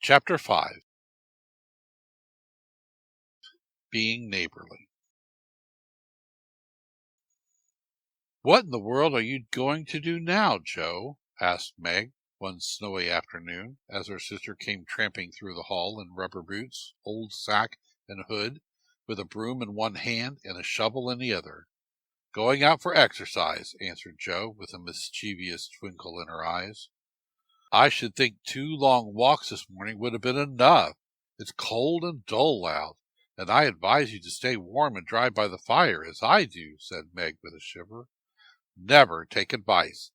Chapter 5. Being Neighborly. "What in the world are you going to do now, Joe?" asked Meg one snowy afternoon, as her sister came tramping through the hall in rubber boots, old sack and hood, with a broom in one hand and a shovel in the other. "Going out for exercise," answered Joe, with a mischievous twinkle in her eyes. "I should think 2 long walks this morning would have been enough. It's cold and dull out, and I advise you to stay warm and dry by the fire, as I do," said Meg with a shiver. "Never take advice.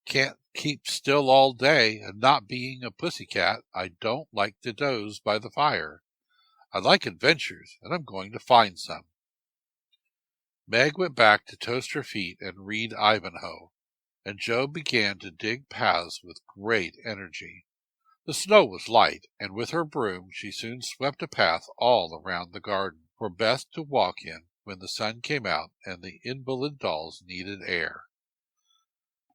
Can't keep still all day, and not being a pussy cat, I don't like to doze by the fire. I like adventures, and I'm going to find some." Meg went back to toast her feet and read Ivanhoe, and Joe began to dig paths with great energy. The snow was light, and with her broom she soon swept a path all around the garden, for Beth to walk in when the sun came out and the invalid dolls needed air.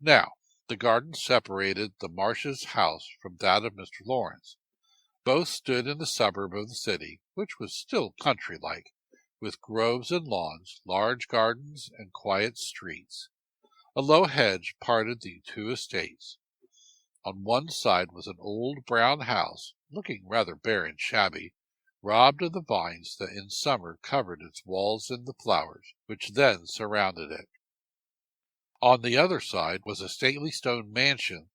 Now, the garden separated the Marshes' house from that of Mr. Lawrence. Both stood in the suburb of the city, which was still country-like, with groves and lawns, large gardens, and quiet streets. A low hedge parted the 2 estates. On one side was an old brown house, looking rather bare and shabby, robbed of the vines that in summer covered its walls and the flowers which then surrounded it. On the other side was a stately stone mansion,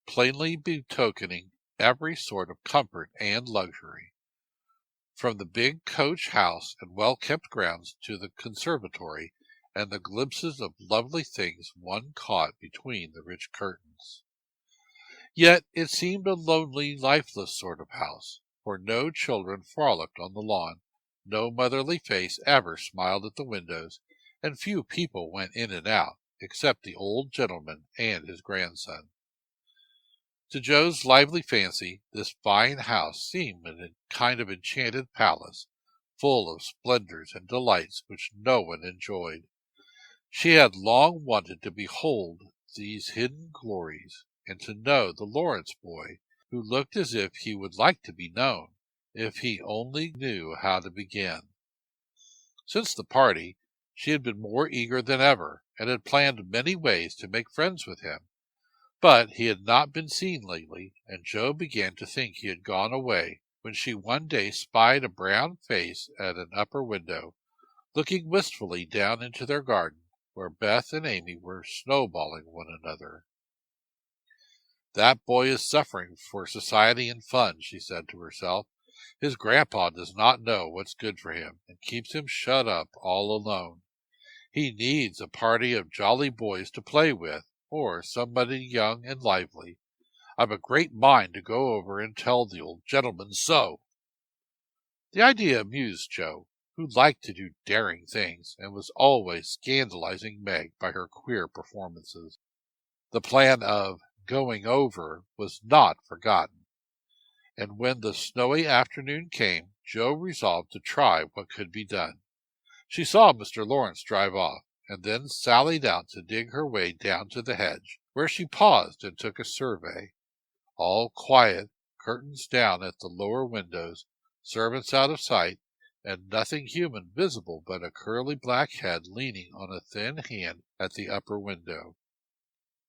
plainly betokening every sort of comfort and luxury, from the big coach house and well-kept grounds to the conservatory and the glimpses of lovely things one caught between the rich curtains. Yet it seemed a lonely, lifeless sort of house, for no children frolicked on the lawn, no motherly face ever smiled at the windows, and few people went in and out, except the old gentleman and his grandson. To Joe's lively fancy, this fine house seemed a kind of enchanted palace, full of splendors and delights which no one enjoyed. She had long wanted to behold these hidden glories, and to know the Lawrence boy, who looked as if he would like to be known, if he only knew how to begin. Since the party, she had been more eager than ever, and had planned many ways to make friends with him. But he had not been seen lately, and Joe began to think he had gone away, when she one day spied a brown face at an upper window, looking wistfully down into their garden, where Beth and Amy were snowballing one another. "That boy is suffering for society and fun," she said to herself. "His grandpa does not know what's good for him, and keeps him shut up all alone. He needs a party of jolly boys to play with, or somebody young and lively. I've a great mind to go over and tell the old gentleman so." The idea amused Joe, who liked to do daring things, and was always scandalizing Meg by her queer performances. The plan of "going over" was not forgotten, and when the snowy afternoon came, Joe resolved to try what could be done. She saw Mr. Lawrence drive off, and then sallied out to dig her way down to the hedge, where she paused and took a survey. All quiet, curtains down at the lower windows, servants out of sight, and nothing human visible but a curly black head leaning on a thin hand at the upper window.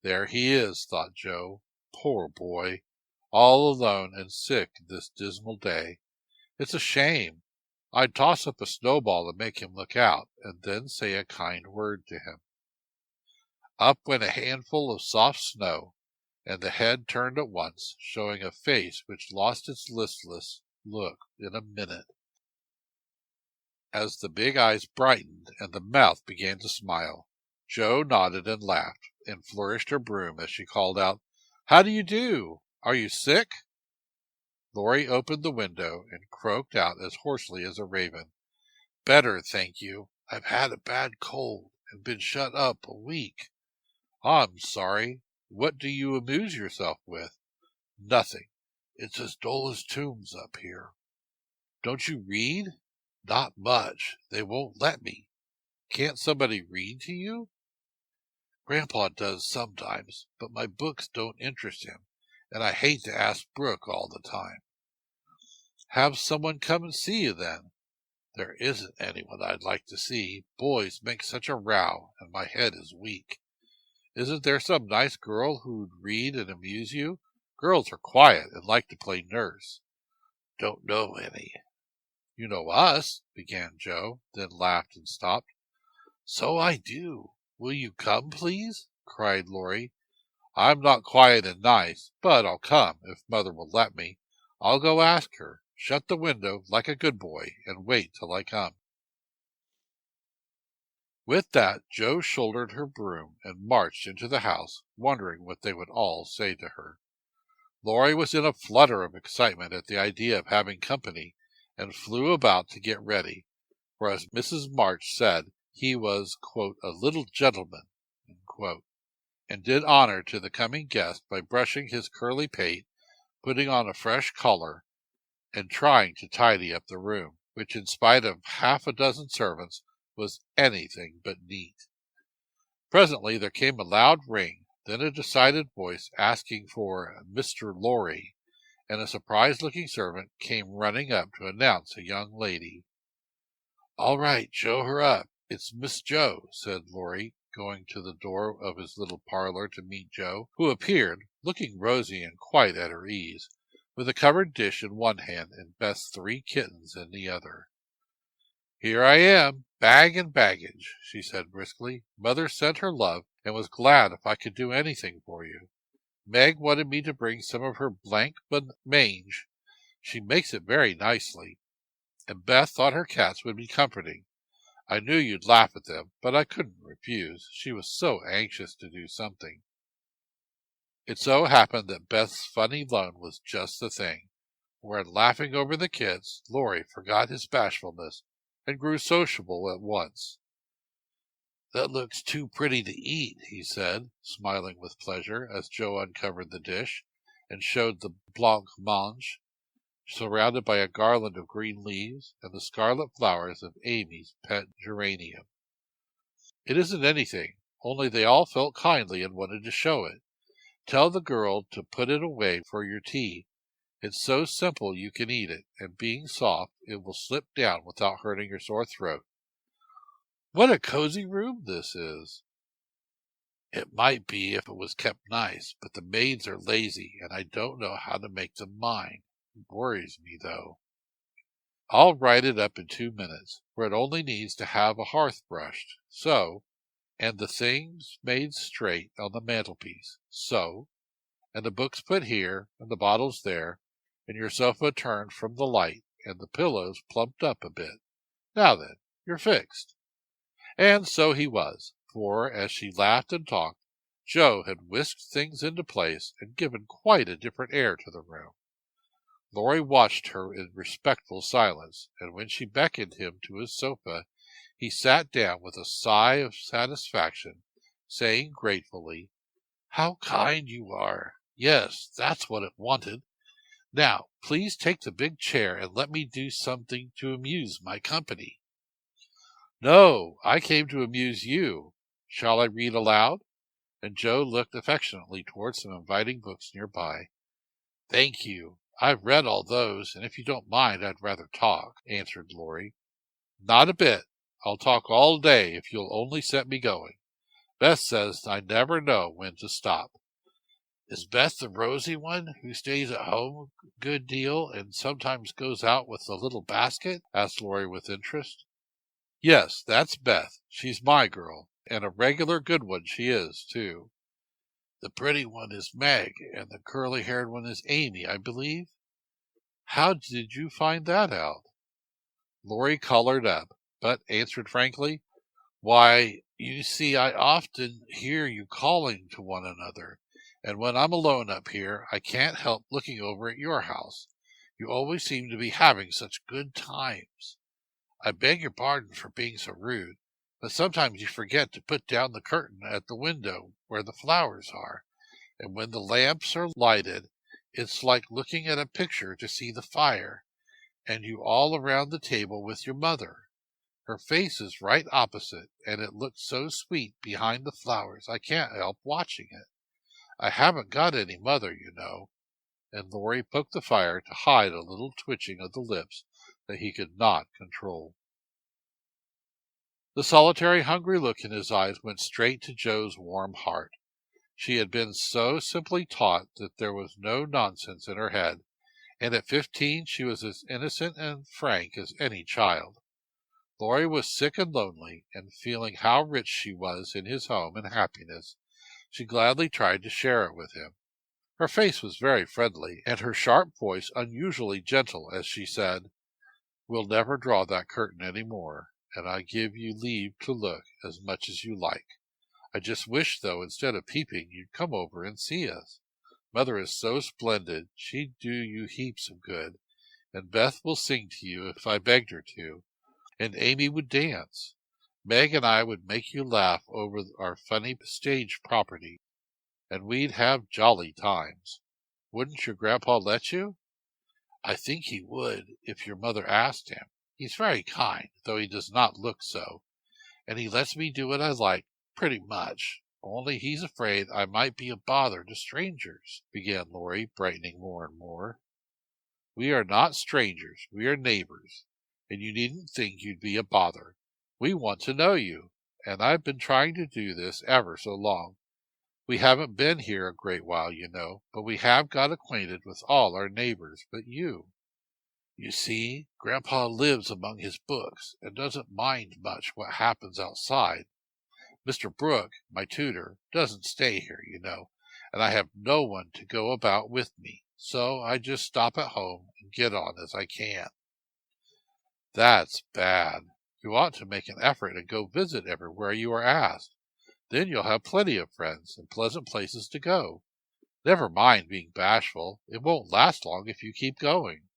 "There he is," thought Joe. "Poor boy, all alone and sick this dismal day. It's a shame. I'd toss up a snowball and make him look out, and then say a kind word to him." Up went a handful of soft snow, and the head turned at once, showing a face which lost its listless look in a minute, as the big eyes brightened and the mouth began to smile. Joe nodded and laughed, and flourished her broom as she called out, "How do you do? Are you sick?" Laurie opened the window and croaked out as hoarsely as a raven, "Better, thank you. I've had a bad cold, and been shut up a week." "I'm sorry. What do you amuse yourself with?" "Nothing. It's as dull as tombs up here." "Don't you read?" "Not much. They won't let me." "Can't somebody read to you?" "Grandpa does sometimes, but my books don't interest him, and I hate to ask Brooke all the time." Have someone come and see you, then." "There isn't anyone I'd like to see. Boys make such a row, and my head is weak. Isn't there some nice girl who'd read and amuse you? Girls are quiet and like to play nurse." "Don't know any." "You know us," began Joe, then laughed and stopped. "So I do. Will you come, please?" cried Laurie. "I'm not quiet and nice, but I'll come, if Mother will let me. I'll go ask her. Shut the window, like a good boy, and wait till I come." With that, Joe shouldered her broom and marched into the house, wondering what they would all say to her. Laurie was in a flutter of excitement at the idea of having company, and flew about to get ready, for as Mrs. March said, he was, "a little gentleman," and did honor to the coming guest by brushing his curly pate, putting on a fresh collar, and trying to tidy up the room, which, in spite of half a dozen servants, was anything but neat. Presently there came a loud ring, then a decided voice asking for Mr. Laurie, and a surprised-looking servant came running up to announce a young lady. "All right, show her up. It's Miss Joe," said Laurie, going to the door of his little parlor to meet Joe, who appeared, looking rosy and quite at her ease, with a covered dish in one hand and Beth's 3 kittens in the other. "Here I am, bag and baggage," she said briskly. "Mother sent her love, and was glad if I could do anything for you. Meg wanted me to bring some of her blanc mange. She makes it very nicely. And Beth thought her cats would be comforting. I knew you'd laugh at them, but I couldn't refuse. She was so anxious to do something." It so happened that Beth's funny loan was just the thing, for in laughing over the kids, Laurie forgot his bashfulness and grew sociable at once. "That looks too pretty to eat," he said, smiling with pleasure as Joe uncovered the dish and showed the blanc mange, surrounded by a garland of green leaves and the scarlet flowers of Amy's pet geranium. "It isn't anything, only they all felt kindly and wanted to show it. Tell the girl to put it away for your tea. It's so simple you can eat it, and being soft, it will slip down without hurting your sore throat. What a cozy room this is!" "It might be if it was kept nice, but the maids are lazy, and I don't know how to make them mind. It worries me, though." "I'll write it up in 2 minutes, for it only needs to have a hearth brushed, so, and the things made straight on the mantelpiece, so, and the books put here, and the bottles there, and your sofa turned from the light, and the pillows plumped up a bit. Now then, you're fixed." And so he was, for, as she laughed and talked, Joe had whisked things into place and given quite a different air to the room. Laurie watched her in respectful silence, and when she beckoned him to his sofa, he sat down with a sigh of satisfaction, saying gratefully, "How kind you are! Yes, that's what it wanted. Now, please take the big chair and let me do something to amuse my company." "No, I came to amuse you. Shall I read aloud?" And Joe looked affectionately towards some inviting books near by. "Thank you. I've read all those, and if you don't mind, I'd rather talk," answered Laurie. "Not a bit. I'll talk all day if you'll only set me going. Beth says I never know when to stop." "Is Beth the rosy one who stays at home a good deal and sometimes goes out with the little basket?" asked Laurie with interest. "Yes, that's Beth. She's my girl, and a regular good one she is, too." "The pretty one is Meg, and the curly-haired one is Amy, I believe." "How did you find that out?" Laurie colored up, but answered frankly, "Why, you see, I often hear you calling to one another, and when I'm alone up here, I can't help looking over at your house. You always seem to be having such good times. I beg your pardon for being so rude, but sometimes you forget to put down the curtain at the window where the flowers are, and when the lamps are lighted, it's like looking at a picture to see the fire, and you all around the table with your mother. Her face is right opposite, and it looks so sweet behind the flowers I can't help watching it. I haven't got any mother, you know." and Laurie poked the fire to hide a little twitching of the lips that he could not control. The solitary, hungry look in his eyes went straight to Joe's warm heart. She had been so simply taught that there was no nonsense in her head, and at 15 she was as innocent and frank as any child. Laurie was sick and lonely, and feeling how rich she was in his home and happiness, she gladly tried to share it with him. Her face was very friendly, and her sharp voice unusually gentle as she said, "We'll never draw that curtain any more, and I give you leave to look as much as you like. I just wish, though, instead of peeping, you'd come over and see us. Mother is so splendid, she'd do you heaps of good, and Beth will sing to you if I begged her to, and Amy would dance. Meg and I would make you laugh over our funny stage property, and we'd have jolly times. Wouldn't your grandpa let you?" "I think he would, if your mother asked him. He's very kind, though he does not look so, and he lets me do what I like, pretty much. Only he's afraid I might be a bother to strangers," began Laurie, brightening more and more. "We are not strangers, we are neighbors, and you needn't think you'd be a bother. We want to know you, and I've been trying to do this ever so long. We haven't been here a great while, you know, but we have got acquainted with all our neighbors but you. You see, Grandpa lives among his books, and doesn't mind much what happens outside. Mr. Brooke, my tutor, doesn't stay here, you know, and I have no one to go about with me, so I just stop at home and get on as I can." "That's bad. You ought to make an effort and go visit everywhere you are asked. Then you'll have plenty of friends and pleasant places to go. Never mind being bashful. It won't last long if you keep going."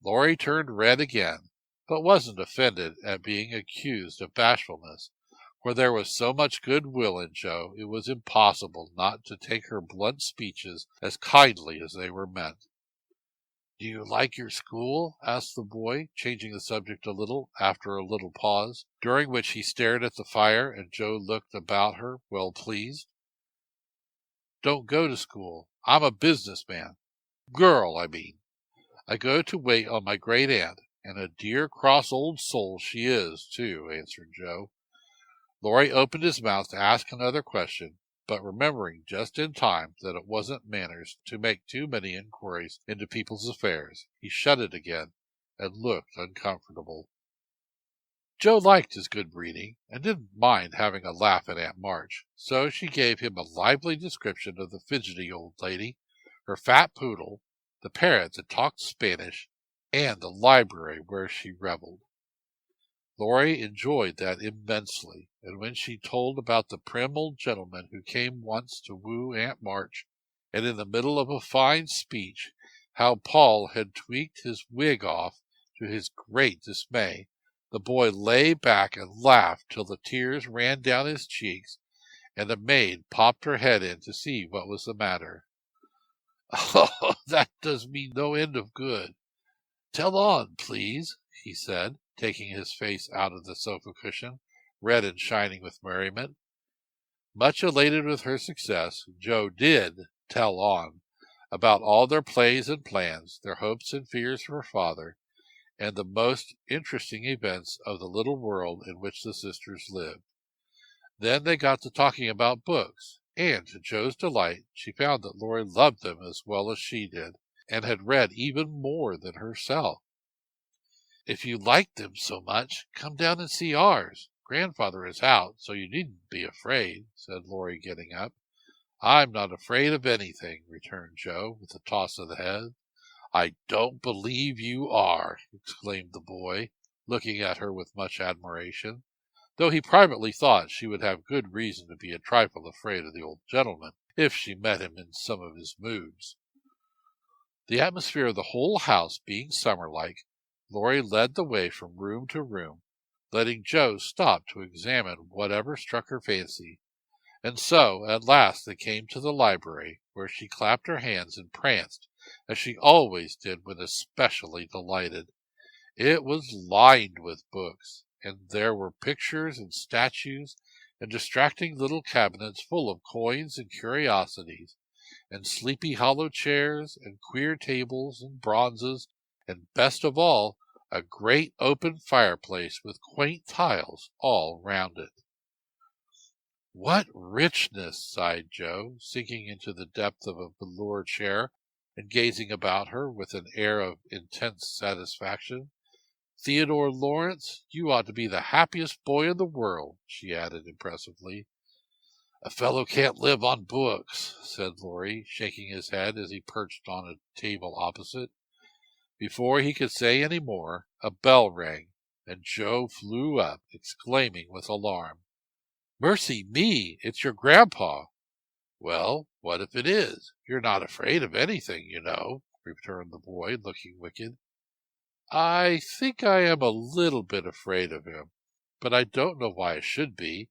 Laurie turned red again, but wasn't offended at being accused of bashfulness, for there was so much good will in Joe it was impossible not to take her blunt speeches as kindly as they were meant. "Do you like your school?" asked the boy, changing the subject a little, after a little pause, during which he stared at the fire and Joe looked about her, well pleased. "Don't go to school. I'm a business man. Girl, I mean. I go to wait on my great aunt, and a dear cross old soul she is, too," answered Joe. Laurie opened his mouth to ask another question, but remembering just in time that it wasn't manners to make too many inquiries into people's affairs, he shut it again and looked uncomfortable. Joe liked his good breeding, and didn't mind having a laugh at Aunt March, so she gave him a lively description of the fidgety old lady, her fat poodle, the parrot that talked Spanish, and the library where she reveled. Laurie enjoyed that immensely, and when she told about the prim old gentleman who came once to woo Aunt March, and in the middle of a fine speech, how Paul had tweaked his wig off, to his great dismay, the boy lay back and laughed till the tears ran down his cheeks, and the maid popped her head in to see what was the matter. "Oh, that does me no end of good. Tell on, please," he said, taking his face out of the sofa cushion, red and shining with merriment. Much elated with her success, Joe did tell on about all their plays and plans, their hopes and fears for father, and the most interesting events of the little world in which the sisters lived. Then they got to talking about books, and to Joe's delight she found that Laurie loved them as well as she did, and had read even more than herself. "If you like them so much, come down and see ours. Grandfather is out, so you needn't be afraid," said Laurie, getting up. "I'm not afraid of anything," returned Joe, with a toss of the head. "I don't believe you are," exclaimed the boy, looking at her with much admiration, though he privately thought she would have good reason to be a trifle afraid of the old gentleman, if she met him in some of his moods. The atmosphere of the whole house being summer-like, Laurie led the way from room to room, letting Joe stop to examine whatever struck her fancy, and so at last they came to the library, where she clapped her hands and pranced, as she always did when especially delighted. It was lined with books, and there were pictures and statues, and distracting little cabinets full of coins and curiosities, and sleepy hollow chairs, and queer tables and bronzes, and best of all, a great open fireplace with quaint tiles all round it. "What richness!" sighed Joe, sinking into the depth of a velour chair and gazing about her with an air of intense satisfaction. "Theodore Lawrence, you ought to be the happiest boy in the world," she added impressively. "A fellow can't live on books," said Laurie, shaking his head as he perched on a table opposite. Before he could say any more, a bell rang, and Joe flew up, exclaiming with alarm, "Mercy me, it's your grandpa!" "Well, what if it is? You're not afraid of anything, you know," returned the boy, looking wicked. "I think I am a little bit afraid of him, but I don't know why I should be.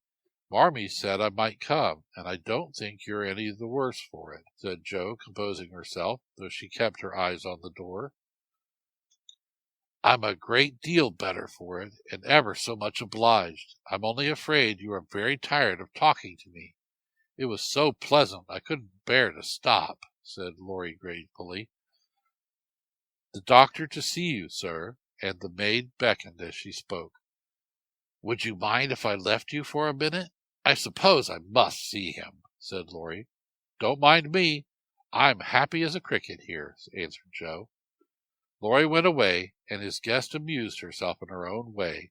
Marmee said I might come, and I don't think you're any the worse for it," said Joe, composing herself, though she kept her eyes on the door. "I'm a great deal better for it, and ever so much obliged. I'm only afraid you are very tired of talking to me. It was so pleasant I couldn't bear to stop," said Laurie gratefully. "The doctor to see you, sir," and the maid beckoned as she spoke. "Would you mind if I left you for a minute? I suppose I must see him," said Laurie. "Don't mind me. I'm happy as a cricket here," answered Joe. Laurie went away, and his guest amused herself in her own way.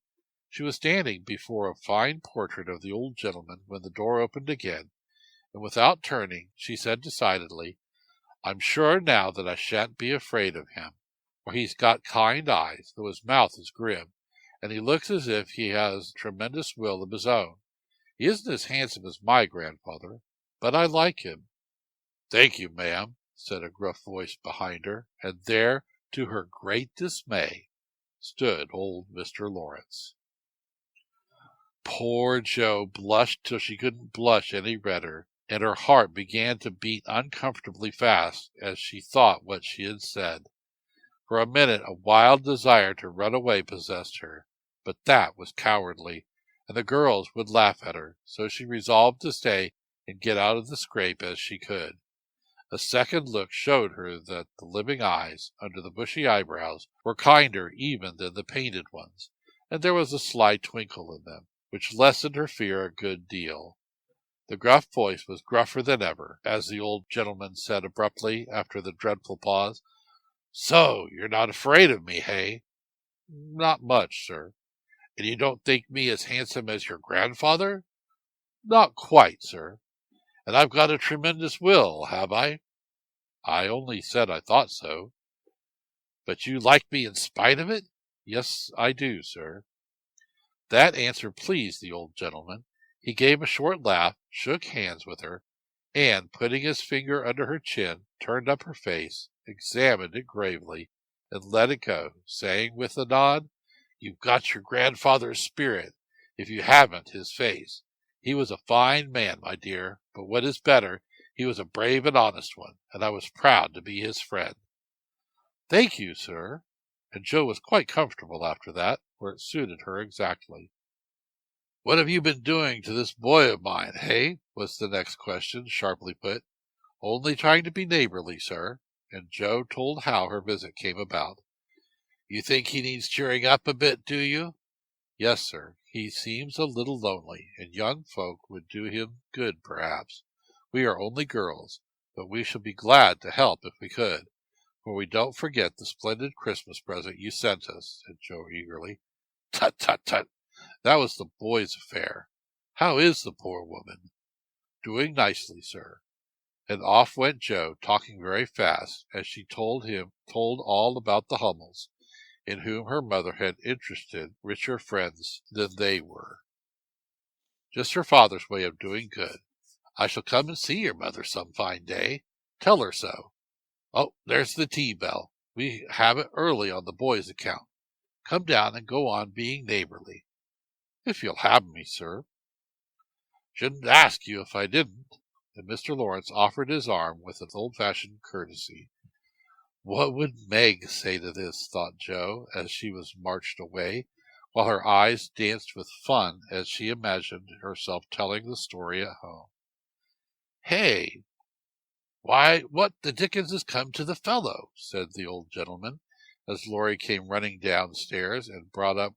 She was standing before a fine portrait of the old gentleman when the door opened again, and without turning, she said decidedly, "I'm sure now that I shan't be afraid of him, for he's got kind eyes, though his mouth is grim, and he looks as if he has a tremendous will of his own. He isn't as handsome as my grandfather, but I like him." "Thank you, ma'am," said a gruff voice behind her, and there, to her great dismay, stood old Mr. Lawrence. Poor Joe blushed till she couldn't blush any redder, and her heart began to beat uncomfortably fast as she thought what she had said. For a minute a wild desire to run away possessed her, but that was cowardly, and the girls would laugh at her, so she resolved to stay and get out of the scrape as she could. A second look showed her that the living eyes, under the bushy eyebrows, were kinder even than the painted ones, and there was a sly twinkle in them, which lessened her fear a good deal. The gruff voice was gruffer than ever, as the old gentleman said abruptly, after the dreadful pause, "So you're not afraid of me, hey?" "Not much, sir." "And you don't think me as handsome as your grandfather?" "Not quite, sir." "And I've got a tremendous will, have I?" "I only said I thought so." "But you like me in spite of it?" "Yes, I do, sir." That answer pleased the old gentleman. He gave a short laugh, shook hands with her, and, putting his finger under her chin, turned up her face, examined it gravely, and let it go, saying with a nod, "You've got your grandfather's spirit, if you haven't his face. He was a fine man, my dear, but what is better, he was a brave and honest one, and I was proud to be his friend." "Thank you, sir." And Joe was quite comfortable after that, for it suited her exactly. "What have you been doing to this boy of mine, hey?" was the next question, sharply put. "Only trying to be neighborly, sir," and Joe told how her visit came about. "You think he needs cheering up a bit, do you?" "Yes, sir. He seems a little lonely, and young folk would do him good, perhaps. We are only girls, but we should be glad to help if we could, for we don't forget the splendid Christmas present you sent us," said Joe eagerly. "Tut, tut, tut! That was the boy's affair. How is the poor woman?" "Doing nicely, sir." And off went Joe, talking very fast, as she told all about the Hummels, in whom her mother had interested richer friends than they were. Just her father's way of doing good. "I shall come and see your mother some fine day. Tell her so. Oh, there's the tea bell. We have it early on the boy's account. Come down and go on being neighborly." "If you'll have me, sir." "Shouldn't ask you if I didn't." And Mr. Lawrence offered his arm with an old-fashioned courtesy. What would Meg say to this, thought Joe, as she was marched away, while her eyes danced with fun as she imagined herself telling the story at home. "Hey, "Why, what the dickens has come to the fellow?" said the old gentleman, as Laurie came running downstairs and brought up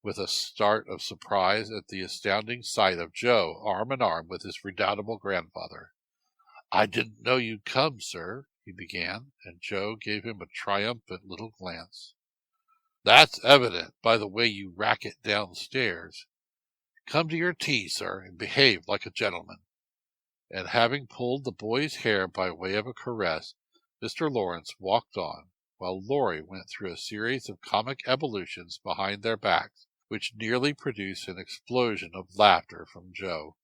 with a start of surprise at the astounding sight of Joe arm in arm with his redoubtable grandfather. "I didn't know you'd come, sir," he began, and Joe gave him a triumphant little glance. "That's evident by the way you racket downstairs. Come to your tea, sir, and behave like a gentleman." And having pulled the boy's hair by way of a caress, Mr. Lawrence walked on, while Laurie went through a series of comic evolutions behind their backs, which nearly produced an explosion of laughter from Joe.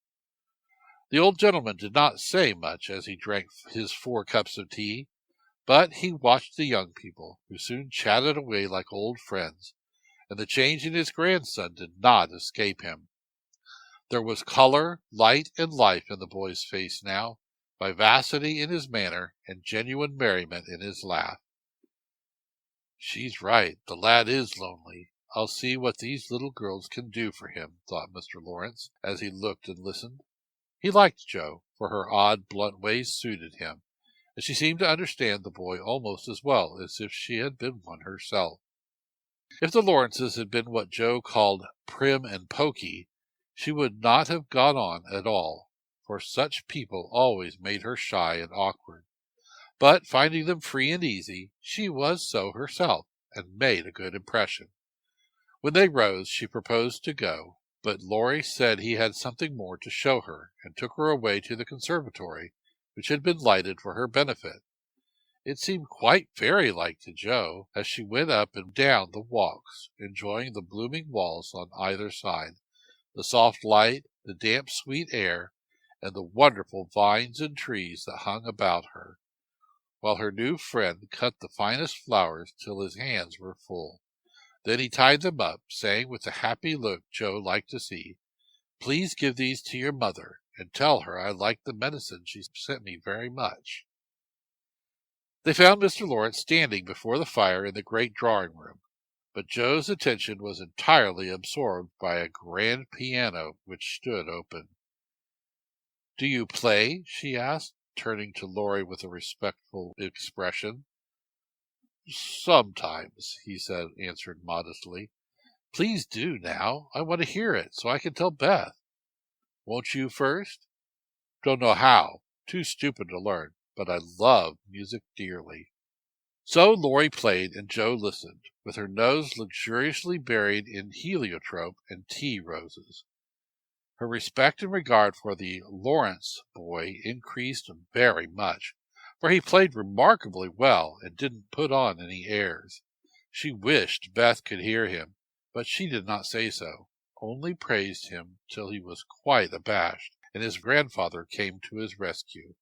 The old gentleman did not say much as he drank his 4 cups of tea, but he watched the young people, who soon chatted away like old friends, and the change in his grandson did not escape him. There was color, light, and life in the boy's face now, vivacity in his manner, and genuine merriment in his laugh. "She's right, the lad is lonely. I'll see what these little girls can do for him," thought Mr. Lawrence, as he looked and listened. He liked Joe, for her odd, blunt ways suited him, and she seemed to understand the boy almost as well as if she had been one herself. If the Lawrences had been what Joe called prim and poky, she would not have gone on at all, for such people always made her shy and awkward. But finding them free and easy, she was so herself, and made a good impression. When they rose, she proposed to go, but Laurie said he had something more to show her, and took her away to the conservatory, which had been lighted for her benefit. It seemed quite fairy-like to Joe, as she went up and down the walks, enjoying the blooming walls on either side, the soft light, the damp sweet air, and the wonderful vines and trees that hung about her, while her new friend cut the finest flowers till his hands were full. Then he tied them up, saying with the happy look Joe liked to see, "Please give these to your mother, and tell her I like the medicine she sent me very much." They found Mr. Lawrence standing before the fire in the great drawing-room, but Joe's attention was entirely absorbed by a grand piano which stood open. "Do you play?" she asked, turning to Laurie with a respectful expression. "Sometimes," he answered modestly. "Please do now. I want to hear it, so I can tell Beth." "Won't you first?" "Don't know how. Too stupid to learn, but I love music dearly." So Laurie played, and Joe listened, with her nose luxuriously buried in heliotrope and tea roses. Her respect and regard for the Lawrence boy increased very much, for he played remarkably well and didn't put on any airs. She wished Beth could hear him, but she did not say so, only praised him till he was quite abashed, and his grandfather came to his rescue.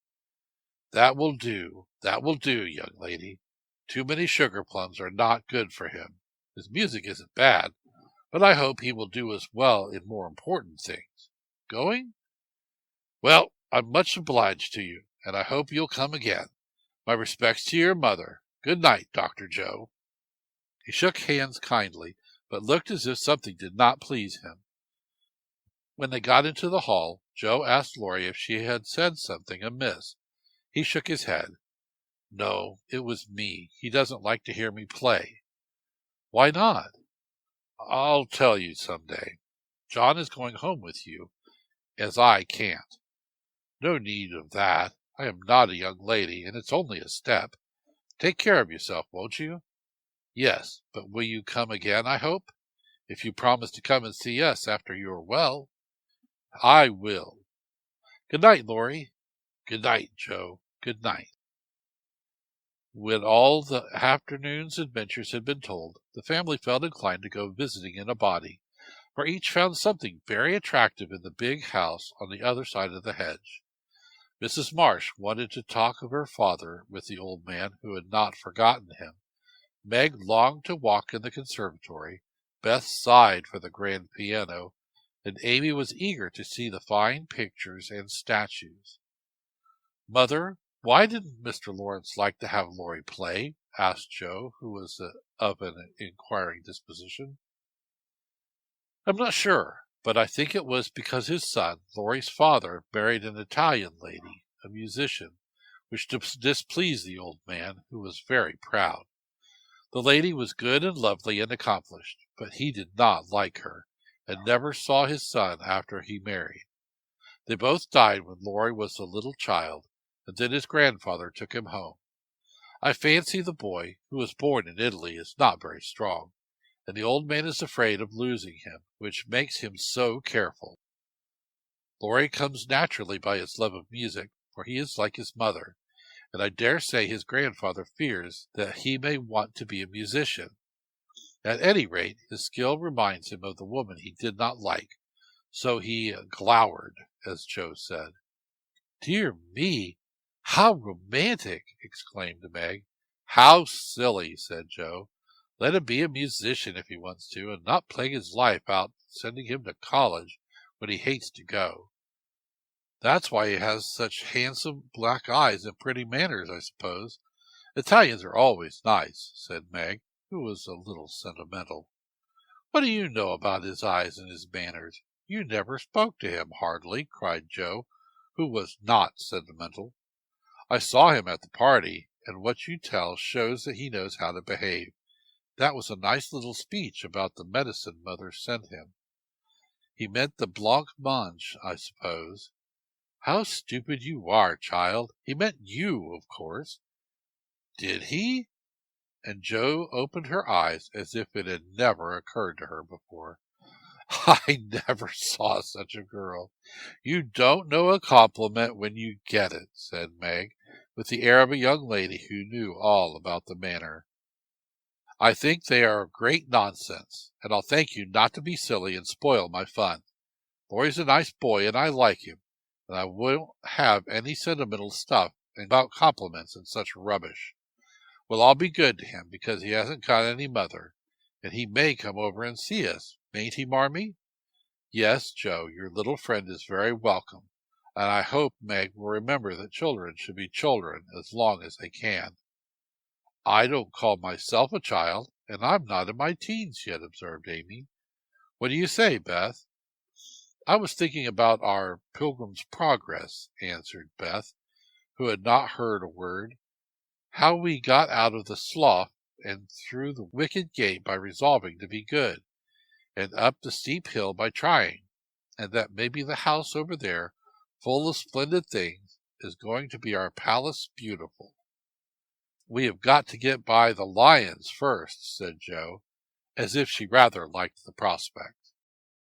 That will do, young lady. Too many sugar plums are not good for him. His music isn't bad, but I hope he will do as well in more important things. Going? Well, I'm much obliged to you, and I hope you'll come again. My respects to your mother. Good night, Dr. Joe." He shook hands kindly, but looked as if something did not please him. When they got into the hall, Joe asked Laurie if she had said something amiss. He shook his head. "No, it was me. He doesn't like to hear me play." "Why not?" "I'll tell you some day. John is going home with you, as I can't." "No need of that. I am not a young lady, and it's only a step. Take care of yourself, won't you?" "Yes, but will you come again, I hope? If you promise to come and see us after you are well." "I will. Good night, Laurie." "Good night, Joe. Good night." When all the afternoon's adventures had been told, the family felt inclined to go visiting in a body, for each found something very attractive in the big house on the other side of the hedge. Mrs. Marsh wanted to talk of her father with the old man who had not forgotten him. Meg longed to walk in the conservatory. Beth sighed for the grand piano, and Amy was eager to see the fine pictures and statues. "Mother, why didn't Mr. Lawrence like to have Laurie play?" asked Joe, who was of an inquiring disposition. "I'm not sure, but I think it was because his son, Laurie's father, married an Italian lady, a musician, which displeased the old man, who was very proud. The lady was good and lovely and accomplished, but he did not like her, and never saw his son after he married. They both died when Laurie was a little child, and then his grandfather took him home. I fancy the boy, who was born in Italy, is not very strong, and the old man is afraid of losing him, which makes him so careful. Laurie comes naturally by his love of music, for he is like his mother, and I dare say his grandfather fears that he may want to be a musician. At any rate, his skill reminds him of the woman he did not like, so he glowered, as Joe said. "Dear me, how romantic!" exclaimed Meg. "How silly!" said Joe. "Let him be a musician if he wants to, and not plague his life out sending him to college when he hates to go. That's why he has such handsome black eyes and pretty manners, I suppose. Italians are always nice," said Meg, who was a little sentimental. "What do you know about his eyes and his manners? You never spoke to him, hardly," cried Joe, who was not sentimental. "I saw him at the party, and what you tell shows that he knows how to behave. That was a nice little speech about the medicine Mother sent him. He meant the blanc mange, I suppose." "How stupid you are, child! He meant you, of course." "Did he?" And Joe opened her eyes as if it had never occurred to her before. "I never saw such a girl. You don't know a compliment when you get it," said Meg, with the air of a young lady who knew all about the manner. "I think they are great nonsense, and I'll thank you not to be silly and spoil my fun. Laurie's a nice boy, and I like him, and I won't have any sentimental stuff about compliments and such rubbish. We'll all be good to him, because he hasn't got any mother, and he may come over and see us, mayn't he, Marmee? Yes, Joe, your little friend is very welcome, and I hope Meg will remember that children should be children as long as they can." "I don't call myself a child, and I'm not in my teens yet," observed Amy. "What do you say, Beth?" "I was thinking about our Pilgrim's Progress," answered Beth, who had not heard a word. "How we got out of the slough and through the wicket gate by resolving to be good, and up the steep hill by trying, and that maybe the house over there, full of splendid things, is going to be our Palace Beautiful." "We have got to get by the lions first," said Joe, as if she rather liked the prospect.